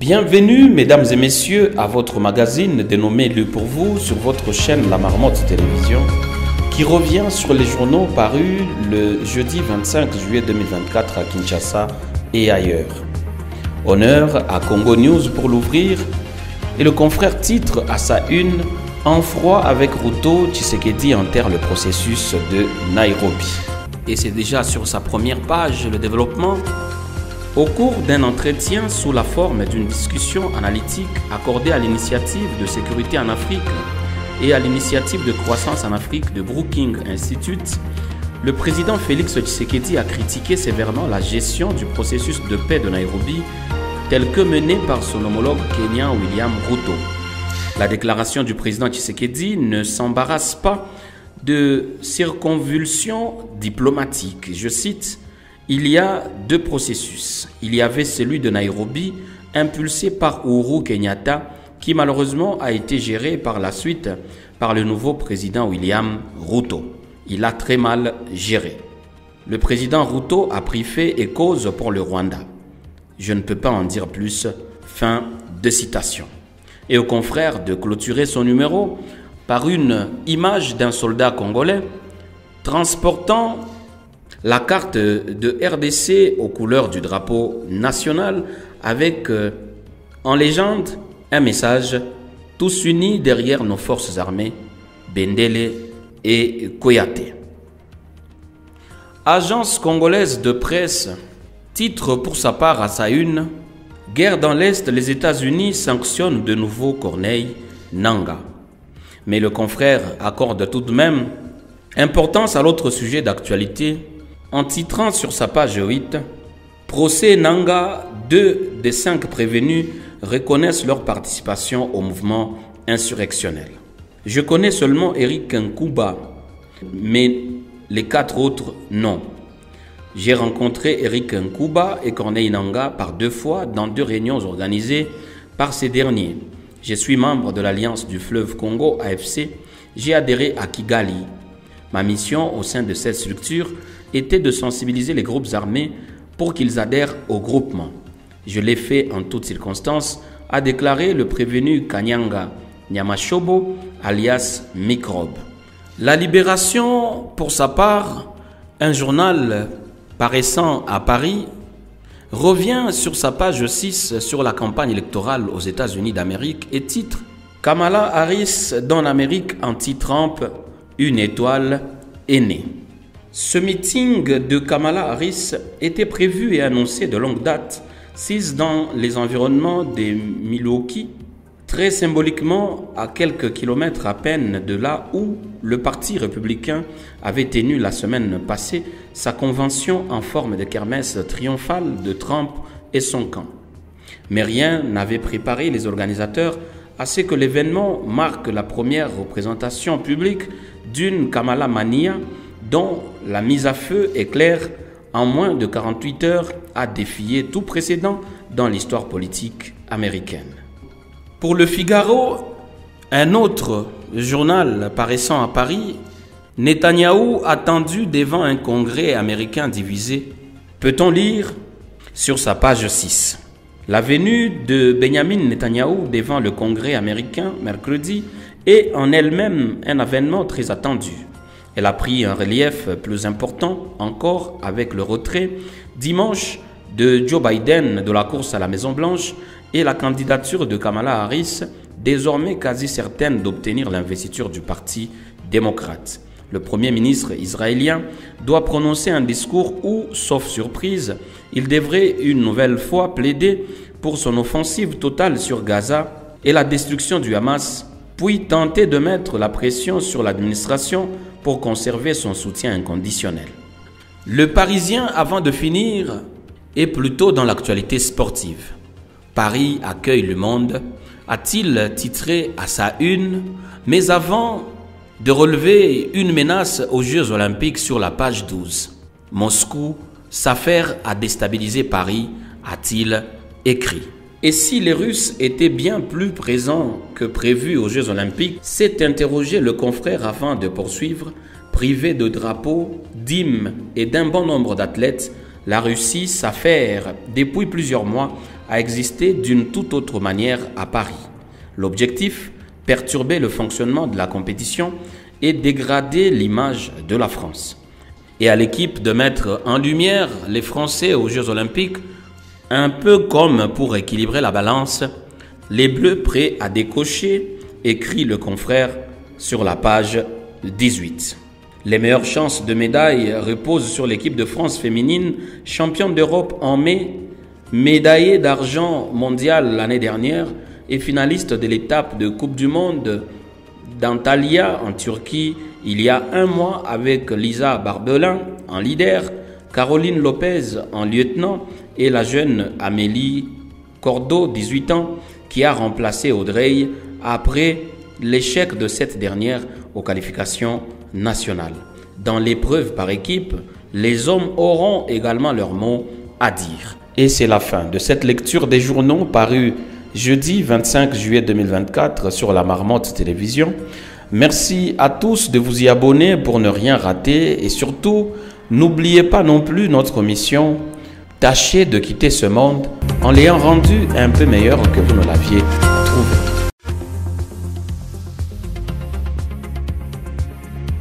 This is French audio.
Bienvenue mesdames et messieurs à votre magazine dénommé Lu pour vous sur votre chaîne La Marmotte Télévision qui revient sur les journaux parus le jeudi 25 juillet 2024 à Kinshasa et ailleurs. Honneur à Congo News pour l'ouvrir et le confrère titre à sa une « En froid avec Ruto, Tshisekedi enterre le processus de Nairobi ». Et c'est déjà sur sa première page le développement. Au cours d'un entretien sous la forme d'une discussion analytique accordée à l'initiative de sécurité en Afrique et à l'initiative de croissance en Afrique de Brookings Institute, le président Félix Tshisekedi a critiqué sévèrement la gestion du processus de paix de Nairobi tel que mené par son homologue kenyan William Ruto. La déclaration du président Tshisekedi ne s'embarrasse pas de circonvulsions diplomatiques. Je cite: il y a deux processus. Il y avait celui de Nairobi, impulsé par Uhuru Kenyatta, qui malheureusement a été géré par la suite par le nouveau président William Ruto. Il a très mal géré. Le président Ruto a pris fait et cause pour le Rwanda. Je ne peux pas en dire plus. Fin de citation. Et au confrère de clôturer son numéro par une image d'un soldat congolais transportant la carte de RDC aux couleurs du drapeau national avec en légende un message « Tous unis derrière nos forces armées, Bendele et Koyate ». Agence congolaise de presse titre pour sa part à sa une « Guerre dans l'Est, les États-Unis sanctionnent de nouveau Corneille Nangaa ». Mais le confrère accorde tout de même importance à l'autre sujet d'actualité en titrant sur sa page 8 « Procès Nangaa, 2 des 5 prévenus reconnaissent leur participation au mouvement insurrectionnel. Je connais seulement Eric Nkuba, mais les 4 autres non. J'ai rencontré Eric Nkuba et Corneille Nangaa par 2 fois dans 2 réunions organisées par ces derniers. Je suis membre de l'Alliance du fleuve Congo, AFC. J'ai adhéré à Kigali. Ma mission au sein de cette structure était de sensibiliser les groupes armés pour qu'ils adhèrent au groupement. Je l'ai fait en toutes circonstances, a déclaré le prévenu Kanyanga Nyamashobo, alias Microbe. La Libération, pour sa part, un journal paraissant à Paris, revient sur sa page 6 sur la campagne électorale aux États-Unis d'Amérique et titre « Kamala Harris dans l'Amérique anti-Trump, une étoile est née ». Ce meeting de Kamala Harris était prévu et annoncé de longue date, sise dans les environnements des Milwaukee, très symboliquement à quelques kilomètres à peine de là où le Parti républicain avait tenu la semaine passée sa convention en forme de kermesse triomphale de Trump et son camp. Mais rien n'avait préparé les organisateurs à ce que l'événement marque la première représentation publique d'une Kamala Mania dont la mise à feu est claire en moins de 48 heures a défié tout précédent dans l'histoire politique américaine. Pour le Figaro, un autre journal paraissant à Paris, Netanyahou attendu devant un congrès américain divisé. Peut-on lire sur sa page 6. La venue de Benjamin Netanyahou devant le congrès américain mercredi est en elle-même un événement très attendu. Elle a pris un relief plus important encore avec le retrait dimanche de Joe Biden de la course à la Maison-Blanche et la candidature de Kamala Harris, désormais quasi certaine d'obtenir l'investiture du Parti démocrate. Le Premier ministre israélien doit prononcer un discours où, sauf surprise, il devrait une nouvelle fois plaider pour son offensive totale sur Gaza et la destruction du Hamas, puis tenter de mettre la pression sur l'administration pour conserver son soutien inconditionnel. Le Parisien, avant de finir, est plutôt dans l'actualité sportive. Paris accueille le monde, a-t-il titré à sa une, mais avant de relever une menace aux Jeux Olympiques sur la page 12. Moscou s'affaire à déstabiliser Paris, a-t-il écrit. Et si les Russes étaient bien plus présents que prévu aux Jeux Olympiques, s'est interrogé le confrère avant de poursuivre, privé de drapeaux, d'hymnes et d'un bon nombre d'athlètes, la Russie s'affaire depuis plusieurs mois a existé d'une toute autre manière à Paris. L'objectif, perturber le fonctionnement de la compétition et dégrader l'image de la France. Et à l'équipe de mettre en lumière les Français aux Jeux Olympiques, un peu comme pour équilibrer la balance, les Bleus prêts à décocher, écrit le confrère sur la page 18. Les meilleures chances de médaille reposent sur l'équipe de France féminine, championne d'Europe en mai, médaillée d'argent mondial l'année dernière et finaliste de l'étape de Coupe du Monde d'Antalya en Turquie il y a un mois avec Lisa Barbelin en leader, Caroline Lopez en lieutenant et la jeune Amélie Cordeau, 18 ans, qui a remplacé Audrey après l'échec de cette dernière aux qualifications nationales. Dans l'épreuve par équipe, les hommes auront également leur mot à dire. Et c'est la fin de cette lecture des journaux parus jeudi 25 juillet 2024 sur la Marmotte Télévision. Merci à tous de vous y abonner pour ne rien rater et surtout, n'oubliez pas non plus notre mission. Tâchez de quitter ce monde en l'ayant rendu un peu meilleur que vous ne l'aviez